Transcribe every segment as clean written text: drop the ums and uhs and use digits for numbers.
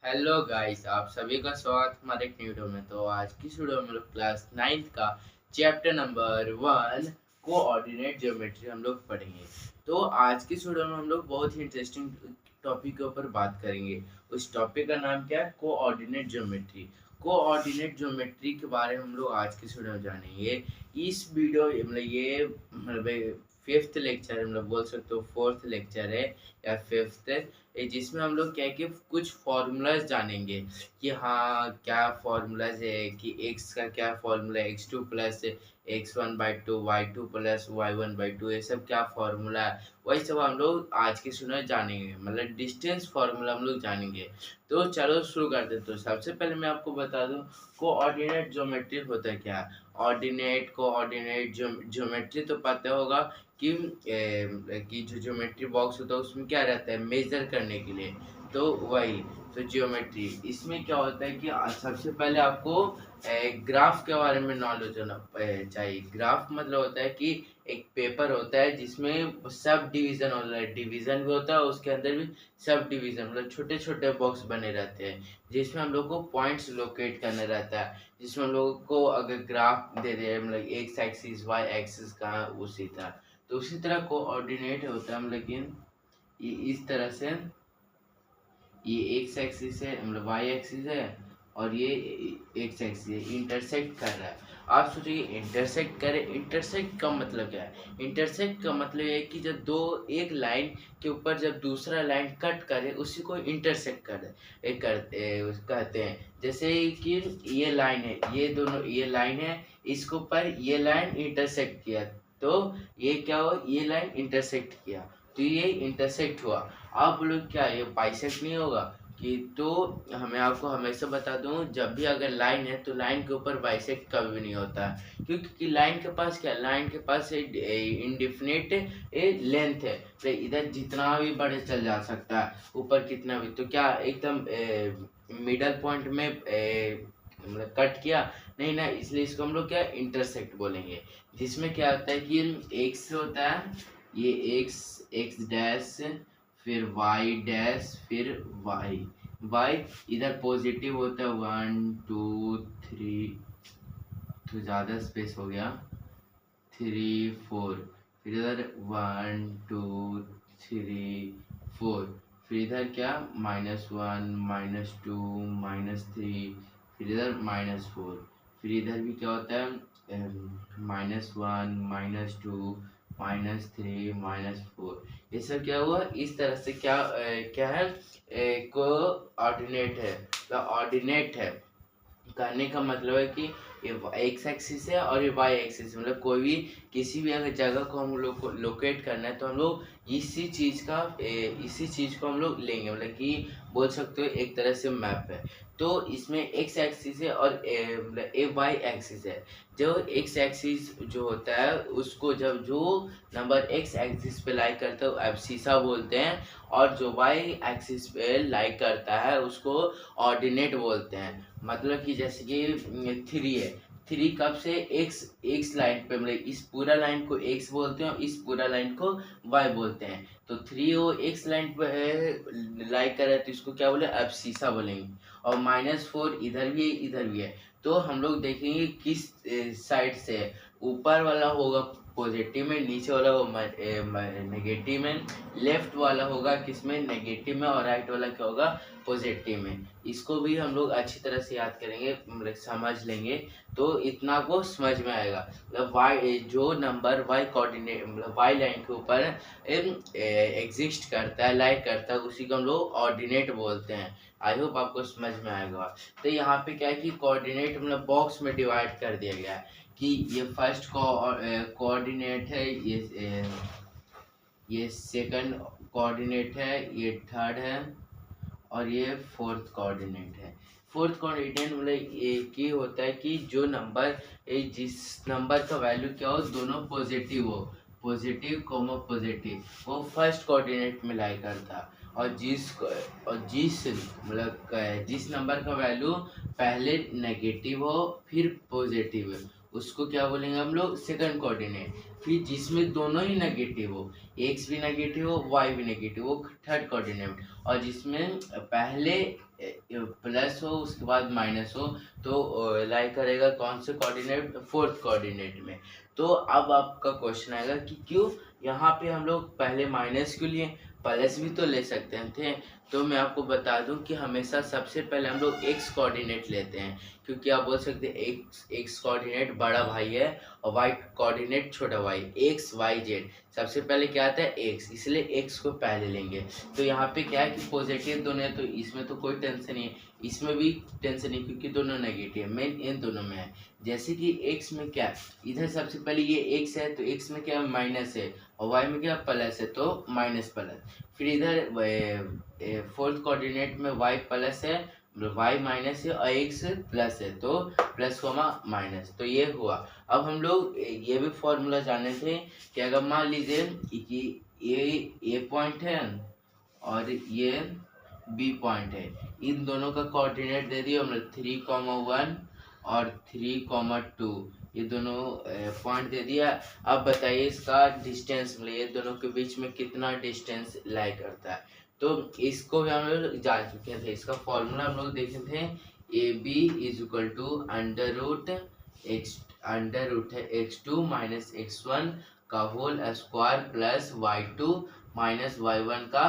Hello guys, आप सभी का स्वागत हमारे एक न्यू वीडियो में। तो आज की इस वीडियो में हम लोग क्लास 9th का चैप्टर नंबर 1 कोऑर्डिनेट ज्योमेट्री हम लोग पढ़ेंगे। तो आज की इस वीडियो में हम लोग बहुत ही इंटरेस्टिंग टॉपिक के ऊपर बात करेंगे। उस टॉपिक का नाम क्या है? Coordinate geometry. कोऑर्डिनेट ज्योमेट्री के बारे में हम लोग आज की इस वीडियो में जानेंगे। इस वीडियो मतलब ये मतलब फिफ्थ लेक्चर मतलब बोल सकते हो, फोर्थ लेक्चर है या फिफ्थ, जिसमें हम लोग क्या है कि कुछ फॉर्मूलाज जानेंगे कि हाँ क्या फॉर्मूलाज है, कि x का क्या फॉर्मूला है, x2 plus x1/2 y2 plus y1/2, ये सब क्या फॉर्मूला है, वही सब हम लोग आज की सुना जानेंगे। मतलब डिस्टेंस फॉर्मूला हम लोग जानेंगे। तो चलो शुरू करते हैं। तो सबसे पहले मैं आपको बता दूं कोऑर्डिनेट ज्योमेट्री होता है क्या। ऑर्डिनेट कोऑर्डिनेट ज्योमेट्री तो पता होगा कि कि जो ज्योमेट्री बॉक्स होता है उसमें क्या रहता है, मेजर करने के लिए। तो वही तो ज्योमेट्री इसमें क्या होता है कि सबसे पहले आपको ग्राफ के बारे में नॉलेज होना चाहिए। ग्राफ मतलब होता है कि एक पेपर होता है जिसमें सब डिवीजन होता है, डिवीजन भी होता है, उसके अंदर भी सब डिवीजन मतलब छोटे छोटे बॉक्स बने रहते हैं, जिसमें हम लोग को पॉइंट्स लोकेट करना रहता है। जिसमें हम लोग को अगर ग्राफ दे दे मतलब एक्स एक्सिस वाई एक्सिस का उसी तरह, तो उसी तरह कोऑर्डिनेट होता है। लेकिन ये इस तरह से ये एक्स एक्सिस है मतलब वाई एक्सिस है, और ये एक्स एक्सिस है, इंटरसेक्ट कर रहा है। आप सोचिए इंटरसेक्ट करे, इंटरसेक्ट का मतलब क्या है? इंटरसेक्ट का मतलब है कि जब दो एक लाइन के ऊपर जब दूसरा लाइन कट करे उसी को इंटरसेक्ट कहते हैं। जैसे कि ये लाइन है, ये दोनों ये लाइन है, इसके ऊपर ये लाइन इंटरसेक्ट किया, तो ये क्या हो, ये लाइन इंटरसेक्ट किया, तो ये इंटरसेक्ट हुआ। आप बोलो क्या ये बाइसेक्ट नहीं होगा? कि तो हमें आपको हमेशा बता दूं, जब भी अगर लाइन है तो लाइन के ऊपर बाइसेक्ट कभी भी नहीं होता है। क्योंकि लाइन के पास क्या, लाइन के पास इंडिफिनिट लेंथ है, तो इधर जितना भी बड़े चल जा सकता है, ऊपर कितना भी, तो क्या एकदम मिडल पॉइंट में मतलब कट किया नहीं ना, इसलिए इसको हम लोग क्या इंटरसेक्ट बोलेंगे। जिसमें क्या होता है कि एक्स होता है, ये एक्स एक्स डैश, फिर वाई डैश, फिर वाई वाई इधर पॉजिटिव होता है 1 2 3, तो ज़्यादा स्पेस हो गया, 3 4, फिर इधर 1 2 3 4, फिर इधर क्या -1 -2 -3, फिर इधर -4, फिर इधर भी क्या होता है -1 -2 -3 -4। ये सब क्या हुआ, इस तरह से क्या है, कोऑर्डिनेट है, ऑर्डिनेट है। कहने का मतलब है कि ये एक्स एक्सिस है और ये वाई एक्सिस, मतलब कोई भी किसी भी अगर जगह को हम लोग को लोकेट करना है तो हम लोग इसी चीज को हम लोग लेंगे, मतलब कि बोल सकते हो एक तरह से मैप है। तो इसमें एक्स एक्सिस है और मतलब ए वाई एक्सिस है। जो एक्स एक्सिस जो होता है उसको जब जो नंबर एक्स एक्सिस पे लाई करता है एब्सिसा बोलते हैं, और जो वाई एक्सिस पे लाई करता है उसको ऑर्डिनेट बोलते हैं। मतलब कि जैसे कि 3 है, 3 कब से एक्स एक्स लाइन पे मतलब इस पूरा लाइन को एक्स बोलते हैं और इस पूरा लाइन को वाई बोलते हैं। तो 3 वो एक्स लाइन पे लाई कर रहा है तो इसको क्या बोले, एब्सिसा बोलेंगे। और -4 इधर भी है इधर भी है, तो हम लोग देखेंगे किस साइड से है। ऊपर वाला होगा पॉजिटिव में, नीचे वाला होगा नेगेटिव में, लेफ्ट वाला होगा किसमें, नेगेटिव में, और राइट वाला क्या होगा, पॉजिटिव में। इसको भी हम लोग अच्छी तरह से याद करेंगे, मतलब समझ लेंगे तो इतना को समझ में आएगा। मतलब वाई जो नंबर वाई कोऑर्डिनेट मतलब वाई लाइन के ऊपर एग्जिस्ट करता है, लाइक करता है, उसी को हम लोग ऑर्डिनेट बोलते हैं। आई होप आपको समझ में आएगा। तो यहाँ पे क्या है कि कोऑर्डिनेट मतलब बॉक्स में डिवाइड कर दिया गया है कि ये फर्स्ट कोऑर्डिनेट है, ये सेकंड कोऑर्डिनेट है, ये थर्ड है, और ये फोर्थ कोऑर्डिनेट है। फोर्थ कोऑर्डिनेट मतलब एक ही होता है कि जो नंबर जिस नंबर का वैल्यू क्या हो, दोनों पॉजिटिव हो, पॉजिटिव कॉमा पॉजिटिव, वो फर्स्ट कोऑर्डिनेट में लाई करता है। और जिस नंबर का वैल्यू पहले नेगेटिव हो फिर पॉजिटिव है, उसको क्या बोलेंगे हम लोग, सेकंड कोऑर्डिनेट। फिर जिसमें दोनों ही नेगेटिव हो, एक्स भी नेगेटिव हो वाई भी नेगेटिव हो, थर्ड कोऑर्डिनेट। और जिसमें पहले प्लस हो उसके बाद माइनस हो तो लाई करेगा कौन से कोऑर्डिनेट, फोर्थ कोऑर्डिनेट में। तो अब आपका क्वेश्चन आएगा कि क्यों यहाँ पे हम लोग पहले माइनस क्यों लिए, प्लस भी तो ले सकते थे। तो मैं आपको बता दूं कि हमेशा सबसे पहले हम लोग एक्स कोऑर्डिनेट लेते हैं, क्योंकि आप बोल सकते हैं एक्स कोऑर्डिनेट बड़ा भाई है और वाई कोऑर्डिनेट छोटा भाई, एक्स वाई जेड। सबसे पहले क्या आता है एक्स, इसलिए एक्स को पहले लेंगे। तो यहाँ पे क्या है कि पॉजिटिव दोनों है तो इसमें तो कोई टेंशन नहीं है, इसमें भी टेंशन नहीं क्योंकि दोनों नेगेटिव है, मेन इन दोनों में है। जैसे कि एक्स में क्या, इधर सबसे पहले ये एक्स है तो एक्स में क्या माइनस है और वाई में क्या प्लस है तो माइनस प्लस। फिर इधर फोर्थ कोऑर्डिनेट में वाई प्लस है, वाई माइनस है और एक्स प्लस है तो प्लस कोमा माइनस। तो ये हुआ। अब हम लोग ये भी फॉर्मूला जाने थे कि अगर मान लीजिए कि ये पॉइंट है और ये बी पॉइंट है, इन दोनों का कोऑर्डिनेट दे दिया हमने 3,1 और 3,2, ये दोनों पॉइंट दे दिया। अब बताइए इसका डिस्टेंस, मतलब ये दोनों के बीच में कितना डिस्टेंस लाई करता है। तो इसको भी हम लोग जान चुके थे, इसका फॉर्मूला हम लोग देखे थे, a b is equal to under root है x2 माइनस x1 का whole square plus y2 minus y1 का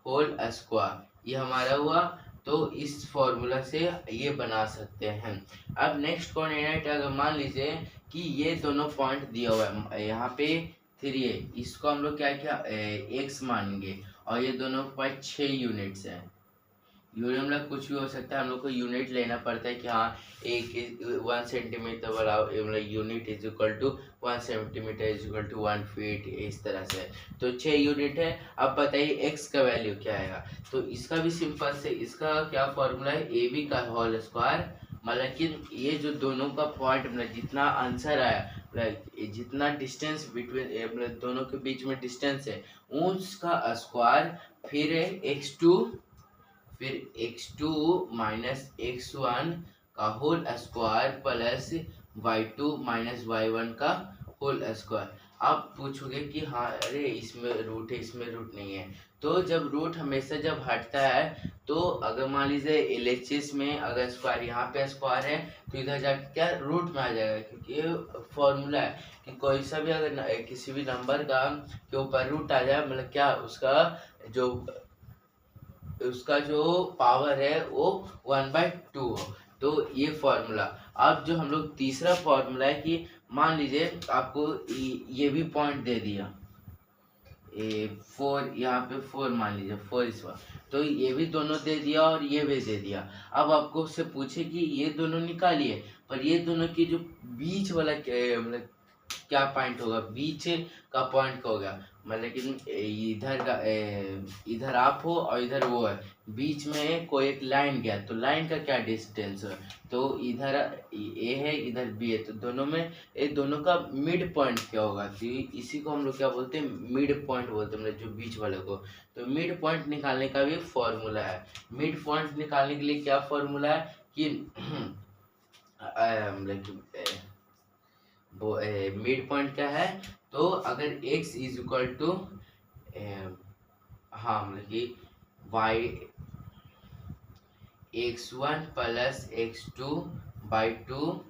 होल स्क्वायर, ये हमारा हुआ। तो इस फॉर्मूला से ये बना सकते हैं। अब नेक्स्ट कोऑर्डिनेट अगर मान लीजिए कि ये दोनों पॉइंट दिया हुआ है, यहाँ पे 3 है, इसको हम लोग क्या क्या एक्स मानेंगे और ये दोनों पॉइंट 6 यूनिट्स हैं। यूनिट मतलब कुछ भी हो सकता है, हम लोग को यूनिट लेना पड़ता है कि हाँ एक 1 सेंटीमीटर वाला मतलब unit is equal to 1 centimetre is equal to 1 feet, इस तरह से। तो 6 यूनिट है। अब बताइए एक्स का वैल्यू क्या आएगा। तो इसका भी सिंपल से, इसका क्या फॉर्मूला है, ए बी का होल स्क्वायर, मतलब कि ये जो दोनों का पॉइंट मतलब जितना आंसर आया, मतलब जितना डिस्टेंस बिटवीन मतलब दोनों के बीच में डिस्टेंस है उसका स्क्वायर, फिर x2, फिर x2 माइनस x1 का whole square plus y2 minus y1 का होल स्क्वायर। आप पूछोगे कि हाँ अरे इसमें रूट है, इसमें रूट नहीं है। तो जब रूट हमेशा जब हटता है तो अगर मान लीजिए एलएचएस में अगर स्क्वायर यहाँ पे स्क्वायर है तो इधर जाके क्या रूट में आ जाएगा, क्योंकि ये फॉर्मूला है कि कोई सा भी अगर किसी भी नंबर का के ऊपर रूट आ जाए, मतलब क्या उसका जो पावर है वो 1/2 हो। तो ये फॉर्मूला। अब जो हम लोग तीसरा फॉर्मूला है कि मान लीजिए आपको ये भी पॉइंट दे दिया, 4, यहाँ पे 4 मान लीजिए 4 इस बार, तो ये भी दोनों दे दिया और ये भी दे दिया। अब आपको उससे पूछे कि ये दोनों निकालिए, पर ये दोनों की जो बीच वाला मतलब क्या पॉइंट होगा, बीच का पॉइंट का होगा, मतलब कि इधर का इधर आप हो और इधर वो है, बीच में कोई एक लाइन गया तो लाइन का क्या डिस्टेंस है। तो इधर ए है इधर बी है, तो दोनों में ये दोनों का मिड पॉइंट क्या होगा। तो इसी को हम लोग क्या बोलते हैं, मिड पॉइंट बोलते हैं, मतलब जो बीच वाले को। तो मिड पॉइंट निकालने का भी फॉर्मूला है। मिड पॉइंट निकालने के लिए क्या फॉर्मूला है कि मतलब वो मिड पॉइंट क्या है, तो अगर x इज इक्वल टू हाँ मतलब कि y x1 प्लस x2/2,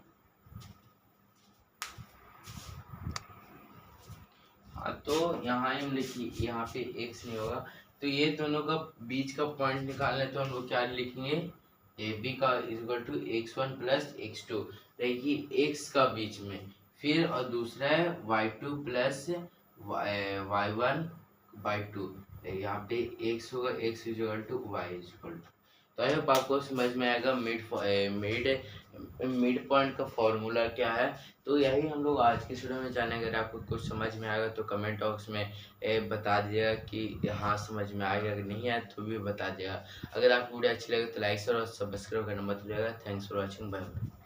हाँ तो यहाँ हम लिखिए, यहाँ पे x नहीं होगा तो ये दोनों का बीच का पॉइंट निकालना है, तो हम लोग क्या लिखेंगे, ए बी का is equal to x1 plus x2 देखिए x का बीच में, फिर और दूसरा है y2 प्लस y1/2, यहाँ पे x होगा, x is equal to y is equal to. तो आई होप आपको समझ में आएगा मिड पॉइंट का फॉर्मूला क्या है। तो यही हम लोग आज की वीडियो में जाने। अगर आपको कुछ समझ में आएगा तो कमेंट बॉक्स में बता दीजिएगा कि हाँ समझ में आएगा, अगर नहीं आया तो भी बता दिएगा। अगर आपको वीडियो अच्छी लगे तो लाइक और सब्सक्राइब करना मत भूलिएगा। Thanks for watching, bye bye.